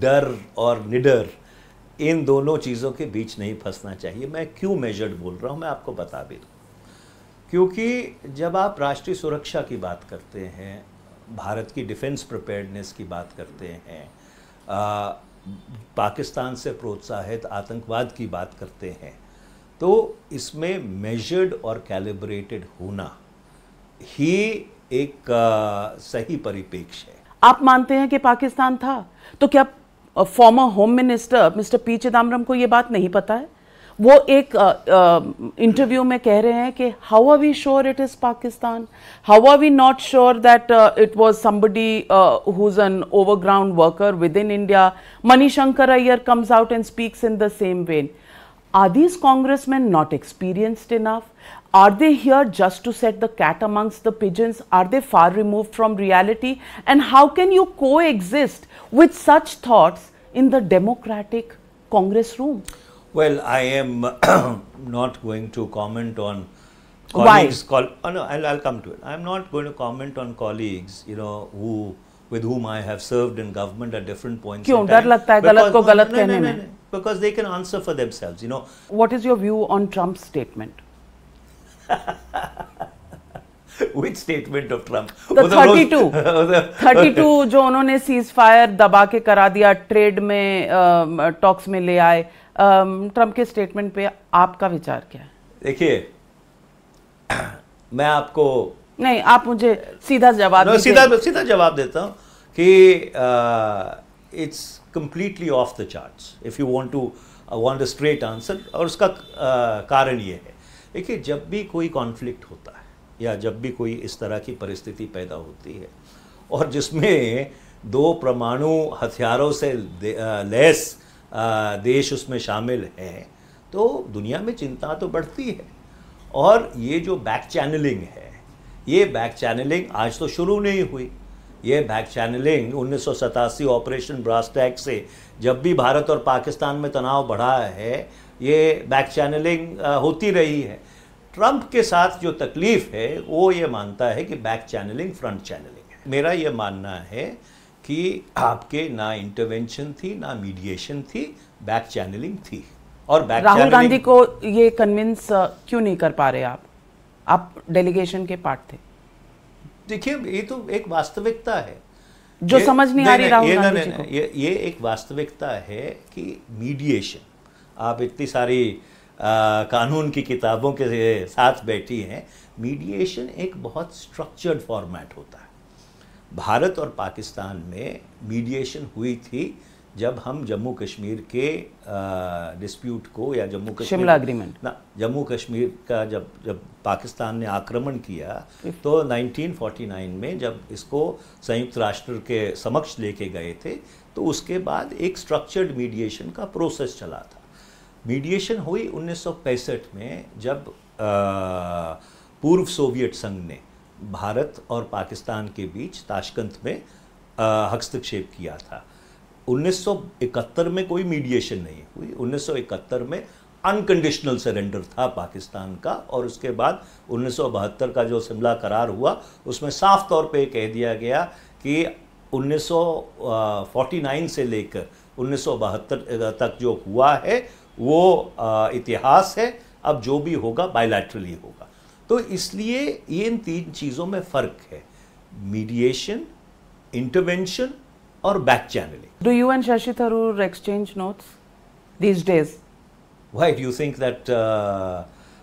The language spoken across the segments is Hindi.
डर और निडर, इन दोनों चीज़ों के बीच नहीं फंसना चाहिए। मैं क्यों मेजर्ड बोल रहा हूँ मैं आपको बता भी दूँ। क्योंकि जब आप राष्ट्रीय सुरक्षा की बात करते हैं, भारत की डिफेंस प्रिपेयर्डनेस की बात करते हैं, पाकिस्तान से प्रोत्साहित आतंकवाद की बात करते हैं, तो इसमें मेजर्ड और कैलिब्रेटेड होना ही एक सही परिप्रेक्ष्य है। आप मानते हैं कि पाकिस्तान था, तो क्या farmer home minister mister P Chidambaram को ये बात नहीं पता है? वो एक इंटरव्यू में कह रहे हैं कि how are we sure it is Pakistan, how are we not sure that it was somebody who is an overground worker within India. Manishankar Aiyar comes out and speaks in the same vein. Are these congressmen not experienced enough? Are they here just to set the cat amongst the pigeons? Are they far removed from reality? And how can you coexist with such thoughts in the democratic Congress room? Well, I am not going to comment on colleagues. Why? No, I'll come to it. I'm not going to comment on colleagues, with whom I have served in government at different points. क्यों डर लगता है गलत को गलत कहने में? Because they can answer for themselves, What is your view on Trump's statement? Which statement of Trump? The 32 जो उन्होंने सीज फायर दबा के करा दिया, ट्रेड में टॉक्स में ले आए, ट्रम्प के स्टेटमेंट पे आपका विचार क्या है? देखिए, मैं आपको नहीं, आप मुझे सीधा जवाब दीजिए। सीधा जवाब देता हूँ कि it's completely off the charts if you want a straight answer। और उसका कारण ये है, देखिए, जब भी कोई कॉन्फ्लिक्ट होता है या जब भी कोई इस तरह की परिस्थिति पैदा होती है और जिसमें 2 परमाणु हथियारों से लैस देश उसमें शामिल हैं, तो दुनिया में चिंता तो बढ़ती है। और ये जो बैक चैनलिंग है, ये बैक चैनलिंग आज तो शुरू नहीं हुई। ये back channelling 1987 Operation Brasstacks से जब भी भारत और पाकिस्तान में तनाव बढ़ा है, ये बैक चैनलिंग होती रही है। ट्रंप के साथ जो तकलीफ है वो ये मानता है कि बैक चैनलिंग फ्रंट चैनलिंग है। मेरा ये मानना है कि आपके ना इंटरवेंशन थी ना मीडिएशन थी, बैक चैनलिंग थी। और बैक राहुल गांधी को ये कन्विंस क्यों नहीं कर पा रहे आप डेलीगेशन के पार्ट थे? देखिए, ये तो एक वास्तविकता है जो समझ नहीं आ रही राहुल गांधी जी को। ये एक वास्तविकता है कि मीडिएशन, आप इतनी सारी कानून की किताबों के साथ बैठी हैं, मीडिएशन एक बहुत स्ट्रक्चर्ड फॉर्मेट होता है। भारत और पाकिस्तान में मीडिएशन हुई थी जब हम जम्मू कश्मीर के डिस्प्यूट को, या जम्मू कश्मीर शिमला एग्रीमेंट ना, जम्मू कश्मीर का जब पाकिस्तान ने आक्रमण किया तो 1949 में जब इसको संयुक्त राष्ट्र के समक्ष लेके गए थे, तो उसके बाद एक स्ट्रक्चर्ड मीडिएशन का प्रोसेस चला था। मीडिएशन हुई 1965 में जब पूर्व सोवियत संघ ने भारत और पाकिस्तान के बीच ताशकंद में हस्तक्षेप किया था। 1971 में कोई मीडिएशन नहीं हुई। 1971 में अनकंडीशनल सरेंडर था पाकिस्तान का, और उसके बाद 1972 का जो शिमला करार हुआ उसमें साफ तौर पे कह दिया गया कि 1949 से लेकर 1972 तक जो हुआ है वो इतिहास है, अब जो भी होगा बायलैटरली होगा। तो इसलिए ये इन 3 चीज़ों में फ़र्क है, मीडिएशन, इंटरवेंशन और back channelling. Do you and Shashi Tharoor exchange notes these days? Why do you think that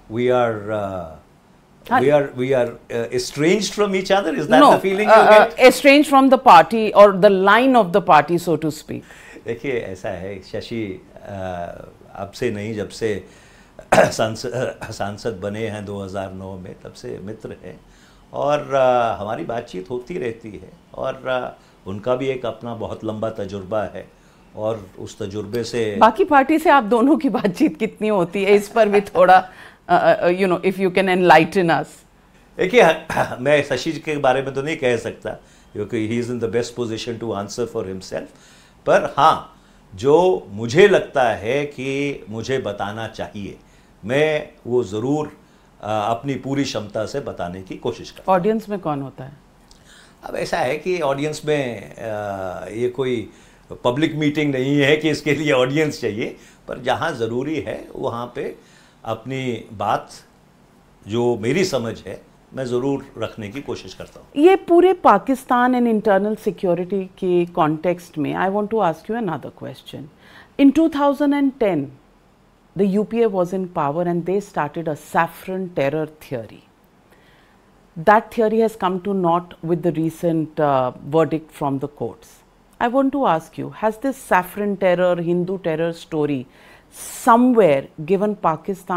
we are estranged from each other? Is that the feeling you get? Estranged from the party or the line of the party, so to speak. देखिए, ऐसा है, शशि अब से नहीं, जब से सांसद बने हैं 2009 में, तब से मित्र हैं और हमारी बातचीत होती रहती है। और उनका भी एक अपना बहुत लंबा तजुर्बा है और उस तजुर्बे से बाकी पार्टी से आप दोनों की बातचीत कितनी होती है, इस पर भी थोड़ा इफ यू कैन एनलाइटन अस। देखिए, मैं शशि के बारे में तो नहीं कह सकता क्योंकि he is in the best position to answer for himself, पर हाँ, जो मुझे लगता है कि मुझे बताना चाहिए, मैं वो ज़रूर अपनी पूरी क्षमता से बताने की कोशिश करता हूँ। ऑडियंस में कौन होता है? अब ऐसा है कि ऑडियंस में ये कोई पब्लिक मीटिंग नहीं है कि इसके लिए ऑडियंस चाहिए, पर जहाँ ज़रूरी है वहाँ पे अपनी बात जो मेरी समझ है मैं ज़रूर रखने की कोशिश करता हूँ। ये पूरे पाकिस्तान एंड इंटरनल सिक्योरिटी के कॉन्टेक्स्ट में I want to ask you another question. In 2010 the UPA was in power and they started a saffron terror theory. That theory has come to naught with the recent verdict from the courts. I want to ask you, has this saffron terror, Hindu terror story somewhere given Pakistan